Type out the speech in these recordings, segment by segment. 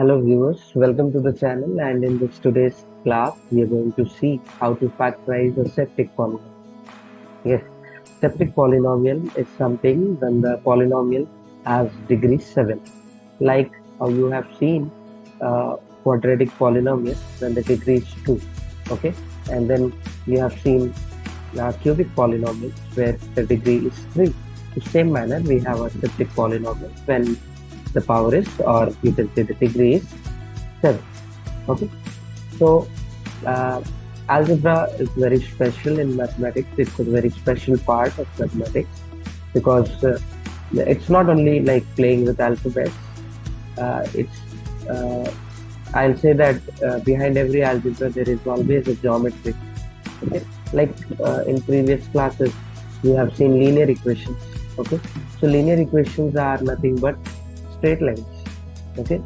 Hello viewers, welcome to the channel, and in this today's class we are going to see how to factorize a septic polynomial. Yes, septic polynomial is something when the polynomial has degree 7, like how you have seen quadratic polynomial when the degree is 2, okay, and then you have seen cubic polynomials where the degree is 3. The same manner we have a septic polynomial when the power is, or you can say the degree is 7. Okay, so uh, algebra is very special in mathematics. It's a very special part of mathematics because it's not only like playing with alphabets. It's I'll say that behind every algebra there is always a geometry. Okay, like in previous classes we have seen linear equations. Okay, so linear equations are nothing but straight lines. Okay,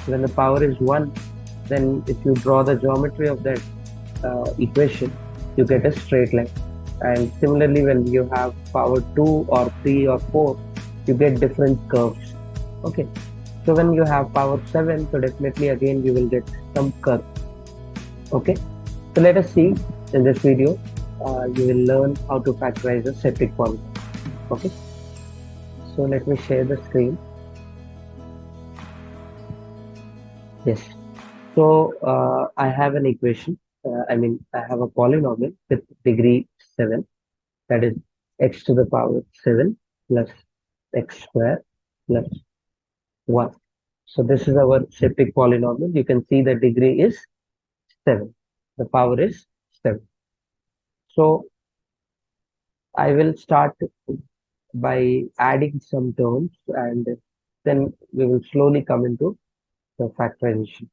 when the power is 1, then if you draw the geometry of that equation, you get a straight line. And similarly, when you have power 2 or 3 or 4, you get different curves. Okay, so when you have power 7, so definitely again you will get some curve. Okay, so let us see in this video. You will learn how to factorize a septic polynomial. Okay, so let me share the screen. Yes. So I have an equation. I have a polynomial with degree 7, that is x to the power 7 plus x square plus 1. So this is our septic polynomial. You can see the degree is 7. The power is 7. So I will start by adding some terms, and then we will slowly come into the factorization.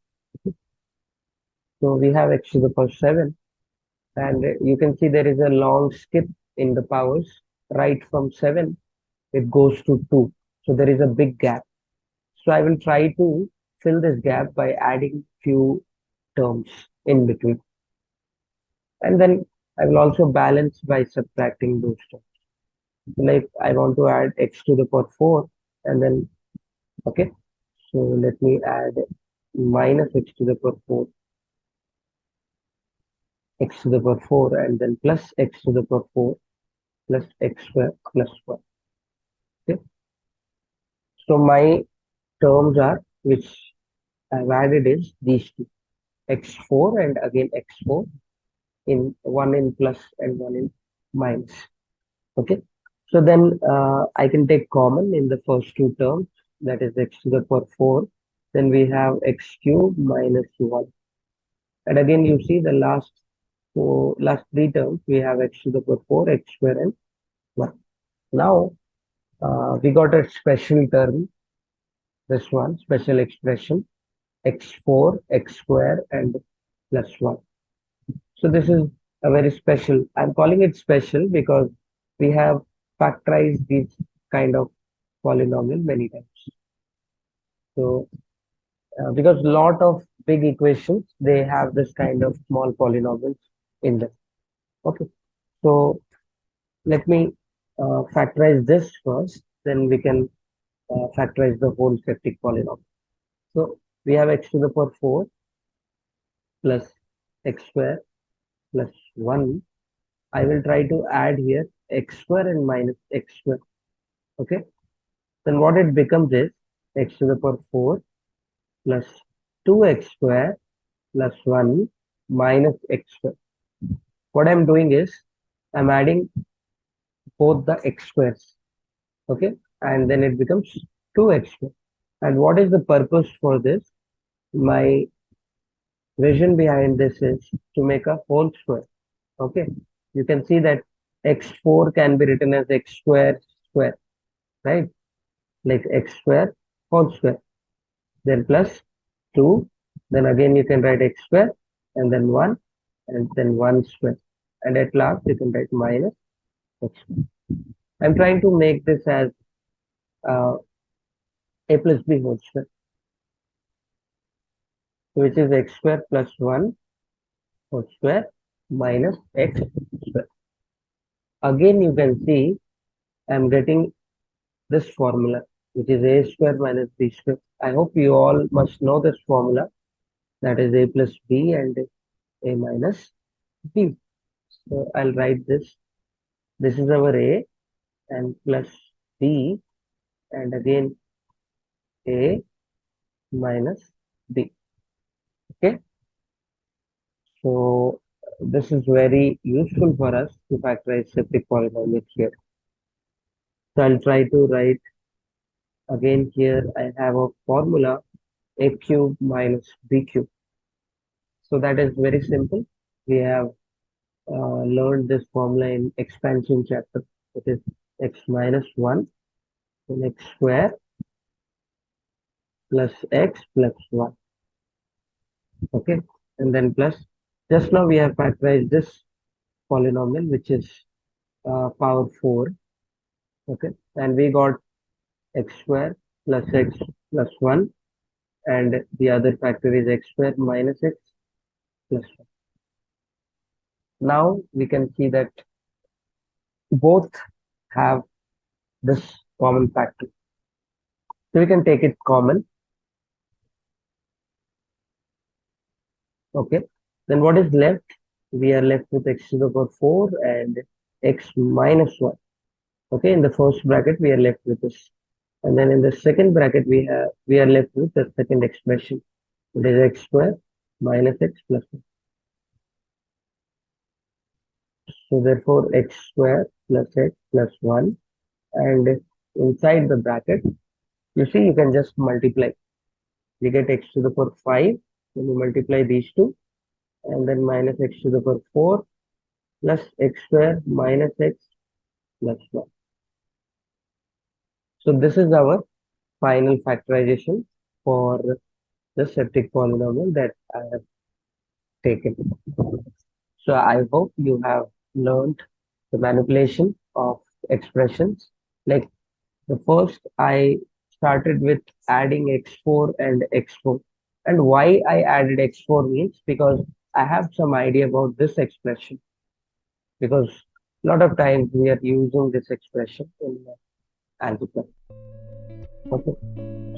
So we have x to the power 7, and you can see there is a long skip in the powers. Right from 7 it goes to 2, so there is a big gap. So I will try to fill this gap by adding few terms in between, and then I will also balance by subtracting those terms. Like I want to add x to the power 4, and then okay, so let me add minus x to the power 4, x to the power 4, and then plus x to the power 4 plus x square plus 1. Okay, so my terms are, which I've added, is these two, x4 and again x4, in one in plus and one in minus. Okay, so then I can take common in the first two terms, that is x to the power 4. Then we have x cube minus 1. And again, you see the last three terms, we have x to the power 4, x square, and 1. Now, we got a special term, this one, special expression, x4, x square, and plus 1. So this is a very special, I'm calling it special because we have factorized these kind of polynomial many times. So because lot of big equations, they have this kind of small polynomials in them. Okay, so let me factorize this first, then we can factorize the whole septic polynomial. So we have x to the power 4 plus x square plus 1. I will try to add here x square and minus x square. Okay, then what it becomes is x to the power 4 plus 2x square plus 1 minus x square. What I'm doing is I'm adding both the x squares. Okay, and then it becomes 2x square. And what is the purpose for this? My vision behind this is to make a whole square. Okay, you can see that x4 can be written as x square square, right? Like x square whole square, then plus 2, then again you can write x square, and then 1, and then 1 square, and at last you can write minus x square. I'm trying to make this as uh, a plus b whole square, which is x square plus 1 whole square minus x square. Again you can see I'm getting this formula, which is a square minus b square. I hope you all must know this formula, that is a plus b and a minus b. So I'll write this. This is our a and plus b and again a minus b. Okay. So this is very useful for us to factorize septic polynomials here. So I'll try to write again here. I have a formula a cube minus b cube. So that is very simple. We have learned this formula in expansion chapter. It is x minus 1 in x square plus x plus 1. Okay. And then plus, just now we have factorized this polynomial, which is power 4. Okay. And we got x square plus x plus 1. And the other factor is x square minus x plus 1. Now we can see that both have this common factor. So we can take it common. Okay. Then what is left? We are left with x to the power 4 and x minus 1. Okay. In the first bracket, we are left with this. And then in the second bracket, we are left with the second expression. It is x square minus x plus 1. So therefore, x square plus x plus 1. And inside the bracket, you see, you can just multiply. We get x to the power 5. When you multiply these two, and then minus x to the power 4 plus x square minus x plus 1. So this is our final factorization for the septic polynomial that I have taken. So I hope you have learned the manipulation of expressions. Like the first, I started with adding x4 and x4. And why I added x4 means because I have some idea about this expression. Because a lot of times we are using this expression in algebra. Okay.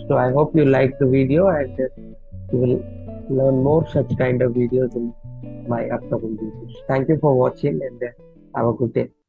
So I hope you like the video and you will learn more such kind of videos in my upcoming videos. Thank you for watching and have a good day.